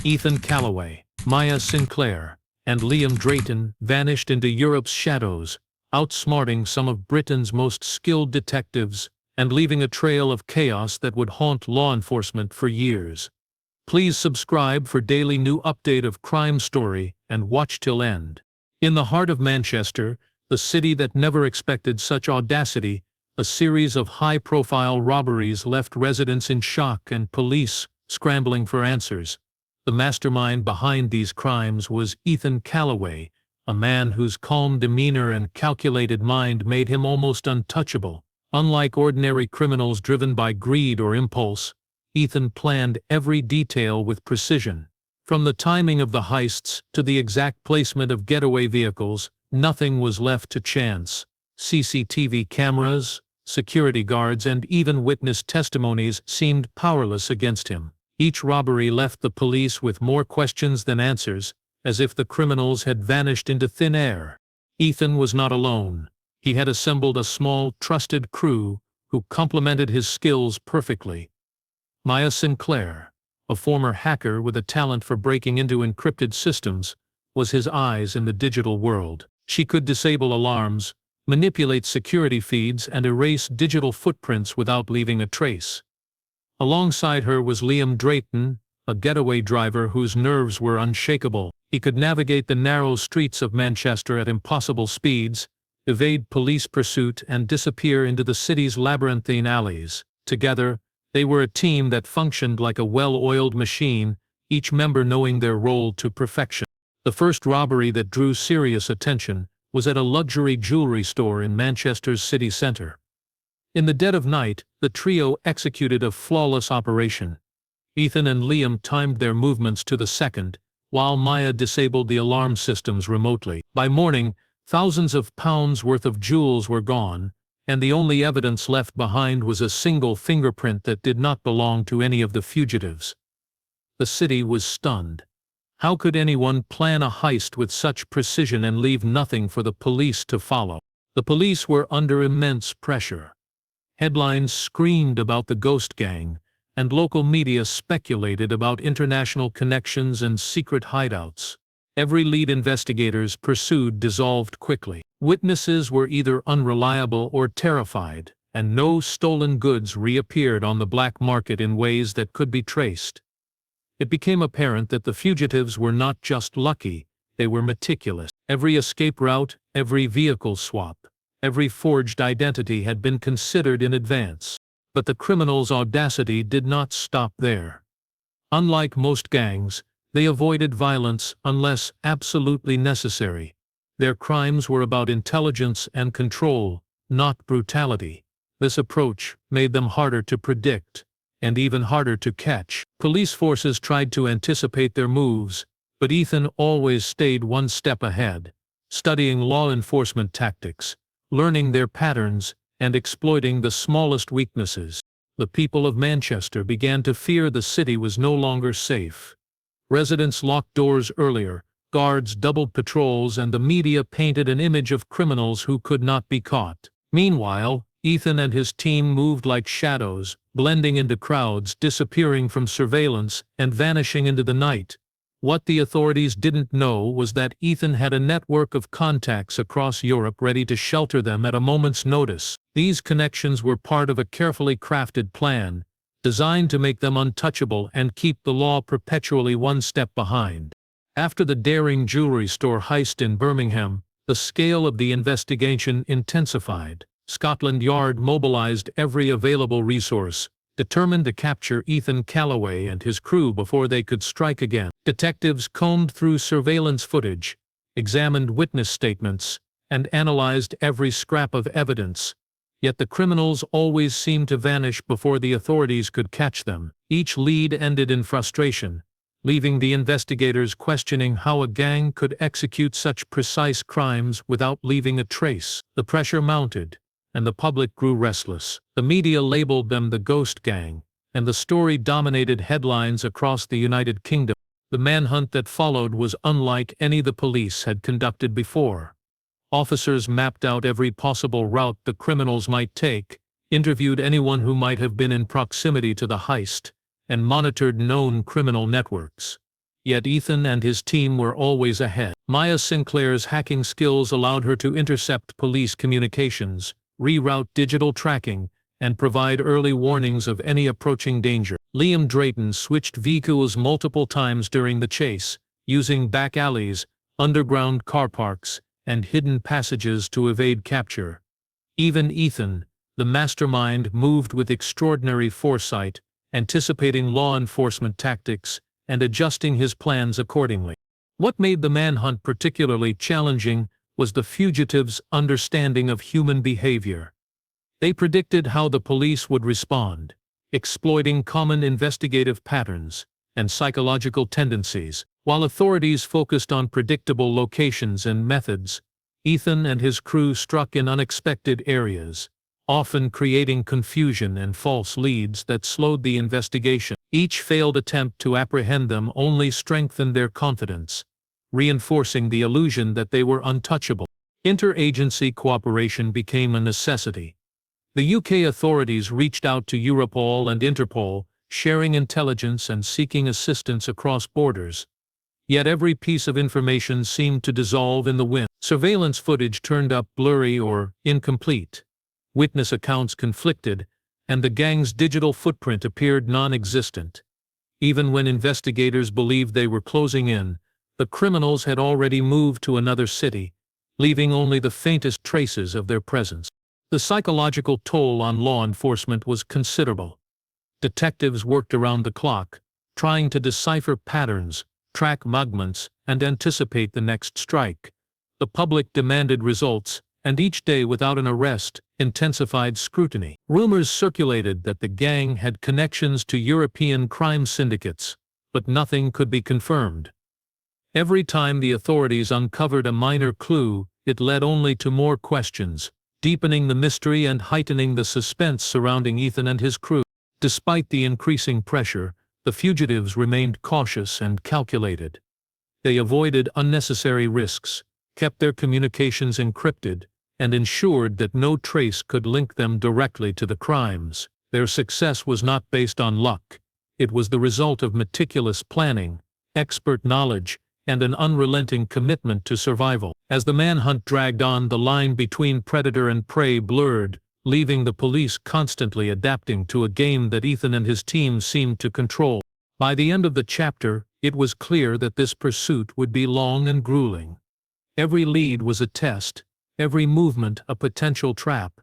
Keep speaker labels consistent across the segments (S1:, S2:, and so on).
S1: Ethan Calloway, Maya Sinclair, and Liam Drayton vanished into Europe's shadows, outsmarting some of Britain's most skilled detectives and leaving a trail of chaos that would haunt law enforcement for years. Please subscribe for daily new update of Crime Story and watch till end. In the heart of Manchester, the city that never expected such audacity, a series of high-profile robberies left residents in shock and police scrambling for answers. The mastermind behind these crimes was Ethan Calloway, a man whose calm demeanor and calculated mind made him almost untouchable. Unlike ordinary criminals driven by greed or impulse, Ethan planned every detail with precision. From the timing of the heists to the exact placement of getaway vehicles, nothing was left to chance. CCTV cameras, security guards, and even witness testimonies seemed powerless against him. Each robbery left the police with more questions than answers, as if the criminals had vanished into thin air. Ethan was not alone. He had assembled a small, trusted crew who complemented his skills perfectly. Maya Sinclair, a former hacker with a talent for breaking into encrypted systems, was his eyes in the digital world. She could disable alarms, manipulate security feeds, and erase digital footprints without leaving a trace. Alongside her was Liam Drayton, a getaway driver whose nerves were unshakable. He could navigate the narrow streets of Manchester at impossible speeds, evade police pursuit, and disappear into the city's labyrinthine alleys. Together, they were a team that functioned like a well-oiled machine, each member knowing their role to perfection. The first robbery that drew serious attention was at a luxury jewelry store in Manchester's city centre. In the dead of night, the trio executed a flawless operation. Ethan and Liam timed their movements to the second, while Maya disabled the alarm systems remotely. By morning, thousands of pounds worth of jewels were gone, and the only evidence left behind was a single fingerprint that did not belong to any of the fugitives. The city was stunned. How could anyone plan a heist with such precision and leave nothing for the police to follow? The police were under immense pressure. Headlines screamed about the ghost gang, and local media speculated about international connections and secret hideouts. Every lead investigators pursued dissolved quickly. Witnesses were either unreliable or terrified, and no stolen goods reappeared on the black market in ways that could be traced. It became apparent that the fugitives were not just lucky, they were meticulous. Every escape route, every vehicle swap, every forged identity had been considered in advance. But the criminals' audacity did not stop there. Unlike most gangs, they avoided violence unless absolutely necessary. Their crimes were about intelligence and control, not brutality. This approach made them harder to predict, and even harder to catch. Police forces tried to anticipate their moves, but Ethan always stayed one step ahead, studying law enforcement tactics, learning their patterns, and exploiting the smallest weaknesses. The people of Manchester began to fear the city was no longer safe. Residents locked doors earlier, guards doubled patrols, and the media painted an image of criminals who could not be caught. Meanwhile, Ethan and his team moved like shadows, blending into crowds, disappearing from surveillance, and vanishing into the night. What the authorities didn't know was that Ethan had a network of contacts across Europe ready to shelter them at a moment's notice. These connections were part of a carefully crafted plan, designed to make them untouchable and keep the law perpetually one step behind. After the daring jewelry store heist in Birmingham, the scale of the investigation intensified. Scotland Yard mobilized every available resource, determined to capture Ethan Calloway and his crew before they could strike again. Detectives combed through surveillance footage, examined witness statements, and analyzed every scrap of evidence. Yet the criminals always seemed to vanish before the authorities could catch them. Each lead ended in frustration, leaving the investigators questioning how a gang could execute such precise crimes without leaving a trace. The pressure mounted, and the public grew restless. The media labeled them the Ghost Gang, and the story dominated headlines across the United Kingdom. The manhunt that followed was unlike any the police had conducted before. Officers mapped out every possible route the criminals might take, interviewed anyone who might have been in proximity to the heist, and monitored known criminal networks. Yet Ethan and his team were always ahead. Maya Sinclair's hacking skills allowed her to intercept police communications, reroute digital tracking, and provide early warnings of any approaching danger. Liam Drayton switched vehicles multiple times during the chase, using back alleys, underground car parks, and hidden passages to evade capture. Even Ethan, the mastermind, moved with extraordinary foresight, anticipating law enforcement tactics and adjusting his plans accordingly. What made the manhunt particularly challenging was the fugitives' understanding of human behavior. They predicted how the police would respond, exploiting common investigative patterns and psychological tendencies. While authorities focused on predictable locations and methods, Ethan and his crew struck in unexpected areas, often creating confusion and false leads that slowed the investigation. Each failed attempt to apprehend them only strengthened their confidence, reinforcing the illusion that they were untouchable. Interagency cooperation became a necessity. The UK authorities reached out to Europol and Interpol, sharing intelligence and seeking assistance across borders. Yet every piece of information seemed to dissolve in the wind. Surveillance footage turned up blurry or incomplete. Witness accounts conflicted, and the gang's digital footprint appeared non-existent. Even when investigators believed they were closing in, the criminals had already moved to another city, leaving only the faintest traces of their presence. The psychological toll on law enforcement was considerable. Detectives worked around the clock, trying to decipher patterns, track movements, and anticipate the next strike. The public demanded results, and each day without an arrest intensified scrutiny. Rumors circulated that the gang had connections to European crime syndicates, but nothing could be confirmed. Every time the authorities uncovered a minor clue, it led only to more questions, deepening the mystery and heightening the suspense surrounding Ethan and his crew. Despite the increasing pressure, the fugitives remained cautious and calculated. They avoided unnecessary risks, kept their communications encrypted, and ensured that no trace could link them directly to the crimes. Their success was not based on luck. It was the result of meticulous planning, expert knowledge, and an unrelenting commitment to survival. As the manhunt dragged on, the line between predator and prey blurred, leaving the police constantly adapting to a game that Ethan and his team seemed to control. By the end of the chapter, it was clear that this pursuit would be long and grueling. Every lead was a test, every movement a potential trap,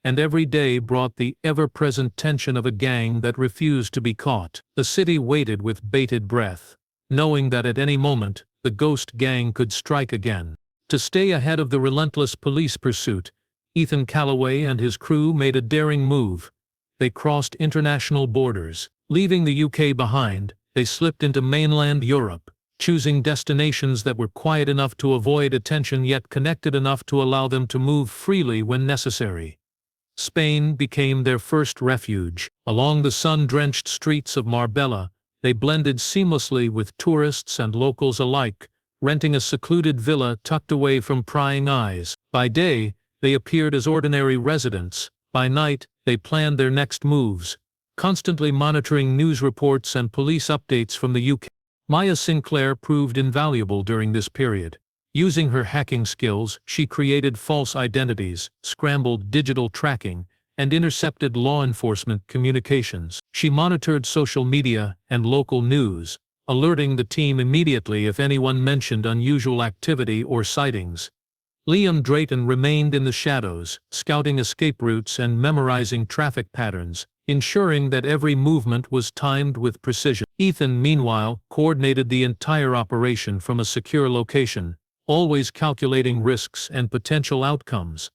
S1: and every day brought the ever-present tension of a gang that refused to be caught. The city waited with bated breath, knowing that at any moment, the ghost gang could strike again. To stay ahead of the relentless police pursuit, Ethan Calloway and his crew made a daring move. They crossed international borders. Leaving the UK behind, they slipped into mainland Europe, choosing destinations that were quiet enough to avoid attention yet connected enough to allow them to move freely when necessary. Spain became their first refuge. Along the sun-drenched streets of Marbella, they blended seamlessly with tourists and locals alike, renting a secluded villa tucked away from prying eyes. By day, they appeared as ordinary residents. By night, they planned their next moves, constantly monitoring news reports and police updates from the UK. Maya Sinclair proved invaluable during this period. Using her hacking skills, she created false identities, scrambled digital tracking, and intercepted law enforcement communications. She monitored social media and local news, alerting the team immediately if anyone mentioned unusual activity or sightings. Liam Drayton remained in the shadows, scouting escape routes and memorizing traffic patterns, ensuring that every movement was timed with precision. Ethan, meanwhile, coordinated the entire operation from a secure location, always calculating risks and potential outcomes.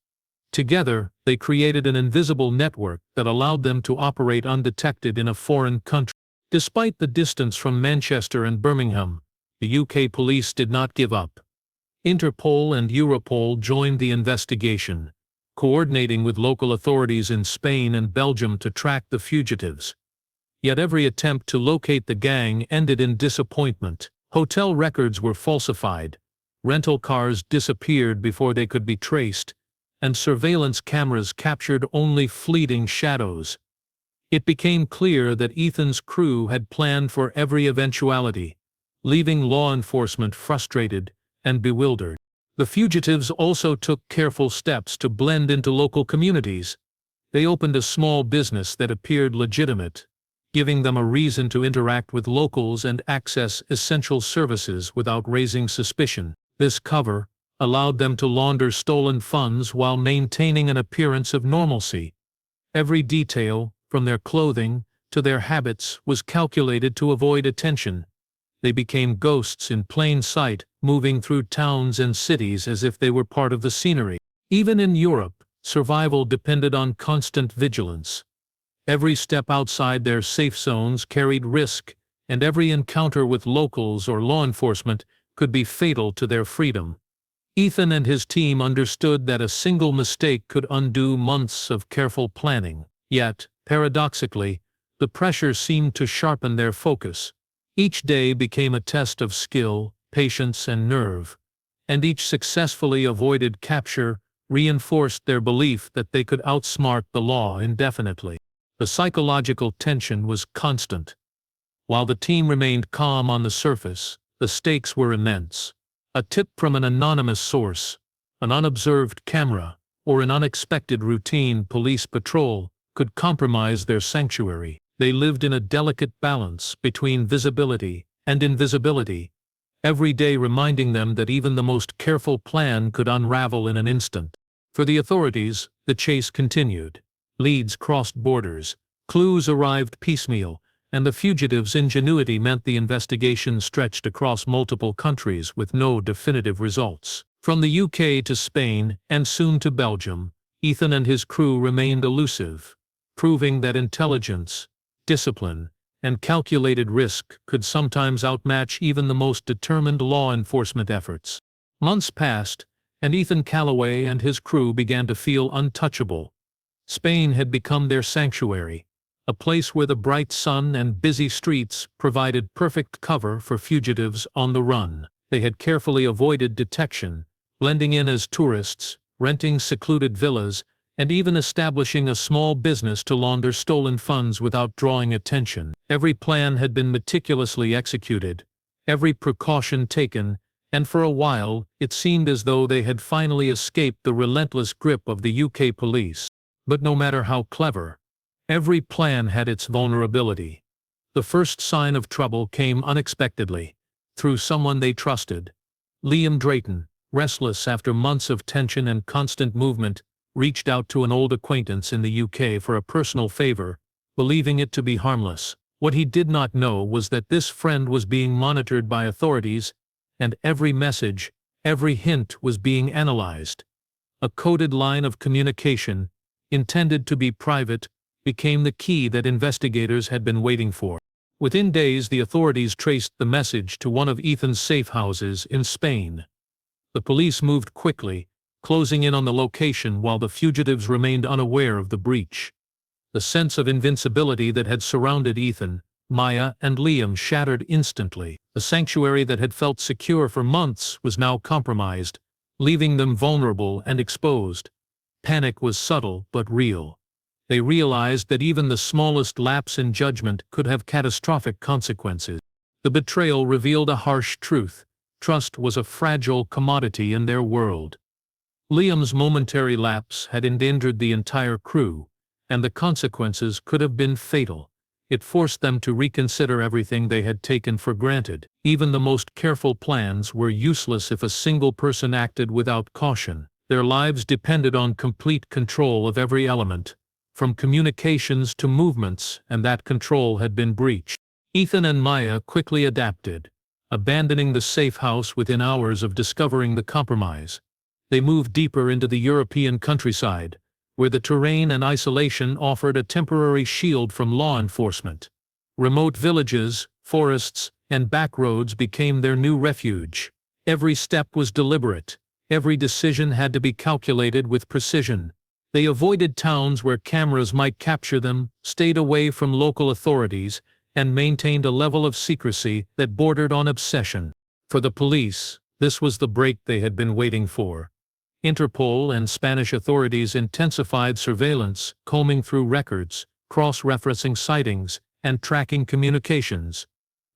S1: Together, they created an invisible network that allowed them to operate undetected in a foreign country. Despite the distance from Manchester and Birmingham, the UK police did not give up. Interpol and Europol joined the investigation, coordinating with local authorities in Spain and Belgium to track the fugitives. Yet every attempt to locate the gang ended in disappointment. Hotel records were falsified, rental cars disappeared before they could be traced, and surveillance cameras captured only fleeting shadows. It became clear that Ethan's crew had planned for every eventuality, leaving law enforcement frustrated and bewildered. The fugitives also took careful steps to blend into local communities. They opened a small business that appeared legitimate, giving them a reason to interact with locals and access essential services without raising suspicion. This cover allowed them to launder stolen funds while maintaining an appearance of normalcy. Every detail, from their clothing to their habits, was calculated to avoid attention. They became ghosts in plain sight, moving through towns and cities as if they were part of the scenery. Even in Europe, survival depended on constant vigilance. Every step outside their safe zones carried risk, and every encounter with locals or law enforcement could be fatal to their freedom. Ethan and his team understood that a single mistake could undo months of careful planning. Yet, paradoxically, the pressure seemed to sharpen their focus. Each day became a test of skill, patience, and nerve, and each successfully avoided capture reinforced their belief that they could outsmart the law indefinitely. The psychological tension was constant. While the team remained calm on the surface, the stakes were immense. A tip from an anonymous source, an unobserved camera, or an unexpected routine police patrol could compromise their sanctuary. They lived in a delicate balance between visibility and invisibility, every day reminding them that even the most careful plan could unravel in an instant. For the authorities, the chase continued. Leads crossed borders, clues arrived piecemeal, and the fugitives' ingenuity meant the investigation stretched across multiple countries with no definitive results. From the UK to Spain, and soon to Belgium, Ethan and his crew remained elusive, proving that intelligence, discipline, and calculated risk could sometimes outmatch even the most determined law enforcement efforts. Months passed, and Ethan Calloway and his crew began to feel untouchable. Spain had become their sanctuary, a place where the bright sun and busy streets provided perfect cover for fugitives on the run. They had carefully avoided detection, blending in as tourists, renting secluded villas, and even establishing a small business to launder stolen funds without drawing attention. Every plan had been meticulously executed, every precaution taken, and for a while it seemed as though they had finally escaped the relentless grip of the UK police. But no matter how clever, every plan had its vulnerability. The first sign of trouble came unexpectedly, through someone they trusted. Liam Drayton, restless after months of tension and constant movement, reached out to an old acquaintance in the UK for a personal favor, believing it to be harmless. What he did not know was that this friend was being monitored by authorities, and every message, every hint was being analyzed. A coded line of communication, intended to be private, became the key that investigators had been waiting for. Within days, the authorities traced the message to one of Ethan's safe houses in Spain. The police moved quickly, closing in on the location while the fugitives remained unaware of the breach. The sense of invincibility that had surrounded Ethan, Maya, and Liam shattered instantly. The sanctuary that had felt secure for months was now compromised, leaving them vulnerable and exposed. Panic was subtle but real. They realized that even the smallest lapse in judgment could have catastrophic consequences. The betrayal revealed a harsh truth. Trust was a fragile commodity in their world. Liam's momentary lapse had endangered the entire crew, and the consequences could have been fatal. It forced them to reconsider everything they had taken for granted. Even the most careful plans were useless if a single person acted without caution. Their lives depended on complete control of every element, from communications to movements, and that control had been breached. Ethan and Maya quickly adapted, abandoning the safe house within hours of discovering the compromise. They moved deeper into the European countryside, where the terrain and isolation offered a temporary shield from law enforcement. Remote villages, forests, and back roads became their new refuge. Every step was deliberate. Every decision had to be calculated with precision. They avoided towns where cameras might capture them, stayed away from local authorities, and maintained a level of secrecy that bordered on obsession. For the police, this was the break they had been waiting for. Interpol and Spanish authorities intensified surveillance, combing through records, cross-referencing sightings, and tracking communications.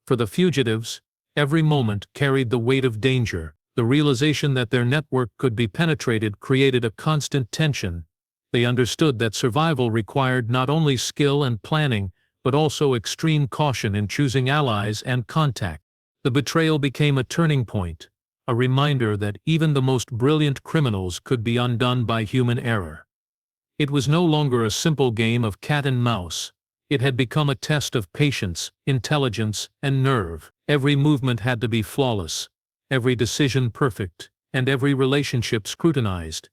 S1: For the fugitives, Every moment carried the weight of danger. The realization that their network could be penetrated created a constant tension. They understood that survival required not only skill and planning, but also extreme caution in choosing allies and contact. The betrayal became a turning point, a reminder that even the most brilliant criminals could be undone by human error. It was no longer a simple game of cat and mouse. It had become a test of patience, intelligence, and nerve. Every movement had to be flawless, every decision perfect, and every relationship scrutinized.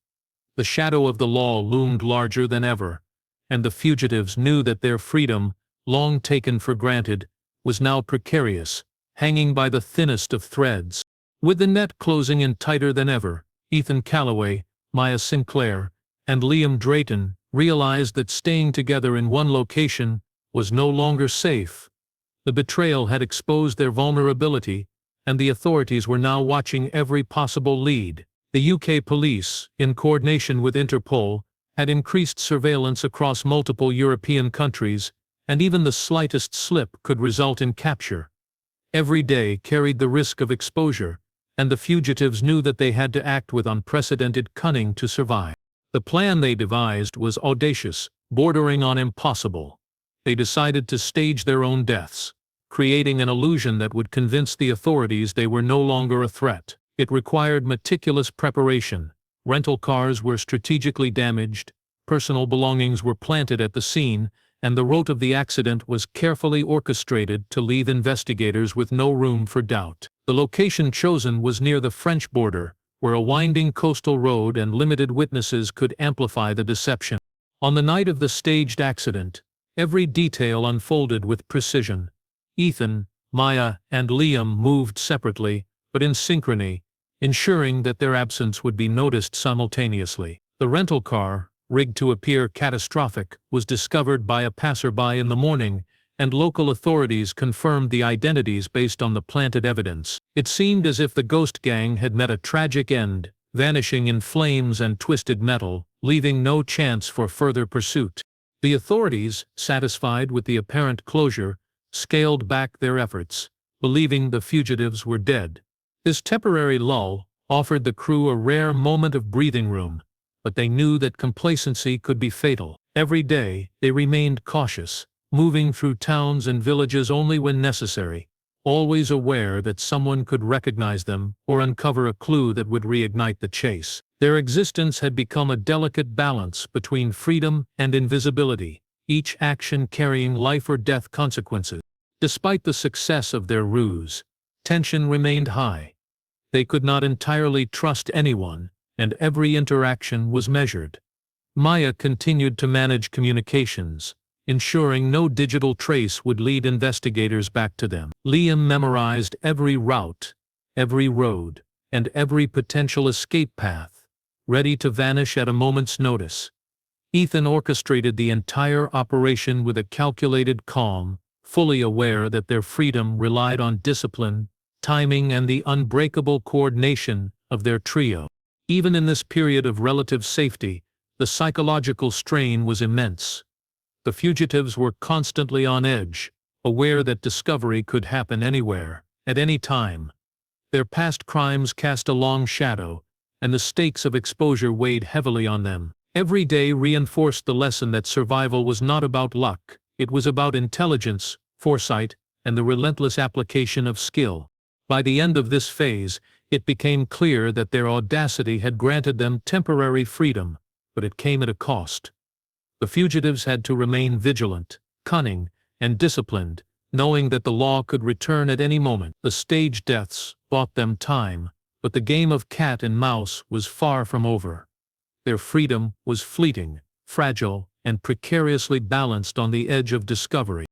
S1: The shadow of the law loomed larger than ever, and the fugitives knew that their freedom, long taken for granted, was now precarious, hanging by the thinnest of threads. With the net closing in tighter than ever, Ethan Calloway, Maya Sinclair, and Liam Drayton realized that staying together in one location was no longer safe. The betrayal had exposed their vulnerability, and the authorities were now watching every possible lead. The UK police, in coordination with Interpol, had increased surveillance across multiple European countries, and even the slightest slip could result in capture. Every day carried the risk of exposure, and the fugitives knew that they had to act with unprecedented cunning to survive. The plan they devised was audacious, bordering on impossible. They decided to stage their own deaths, creating an illusion that would convince the authorities they were no longer a threat. It required meticulous preparation. Rental cars were strategically damaged, personal belongings were planted at the scene, and the route of the accident was carefully orchestrated to leave investigators with no room for doubt. The location chosen was near the French border, where a winding coastal road and limited witnesses could amplify the deception. On the night of the staged accident, every detail unfolded with precision. Ethan, Maya, and Liam moved separately, but in synchrony, ensuring that their absence would be noticed simultaneously. The rental car, rigged to appear catastrophic, was discovered by a passerby in the morning, and local authorities confirmed the identities based on the planted evidence. It seemed as if the ghost gang had met a tragic end, vanishing in flames and twisted metal, leaving no chance for further pursuit. The authorities, satisfied with the apparent closure, scaled back their efforts, believing the fugitives were dead. This temporary lull offered the crew a rare moment of breathing room, but they knew that complacency could be fatal. Every day, they remained cautious, moving through towns and villages only when necessary, always aware that someone could recognize them or uncover a clue that would reignite the chase. Their existence had become a delicate balance between freedom and invisibility, each action carrying life or death consequences. Despite the success of their ruse, tension remained high. They could not entirely trust anyone, and every interaction was measured. Maya continued to manage communications, ensuring no digital trace would lead investigators back to them. Liam memorized every route, every road, and every potential escape path, ready to vanish at a moment's notice. Ethan orchestrated the entire operation with a calculated calm, fully aware that their freedom relied on discipline, timing, and the unbreakable coordination of their trio. Even in this period of relative safety, the psychological strain was immense. The fugitives were constantly on edge, aware that discovery could happen anywhere, at any time. Their past crimes cast a long shadow, and the stakes of exposure weighed heavily on them. Every day reinforced the lesson that survival was not about luck, it was about intelligence, foresight, and the relentless application of skill. By the end of this phase, it became clear that their audacity had granted them temporary freedom, but it came at a cost. The fugitives had to remain vigilant, cunning, and disciplined, knowing that the law could return at any moment. The staged deaths bought them time, but the game of cat and mouse was far from over. Their freedom was fleeting, fragile, and precariously balanced on the edge of discovery.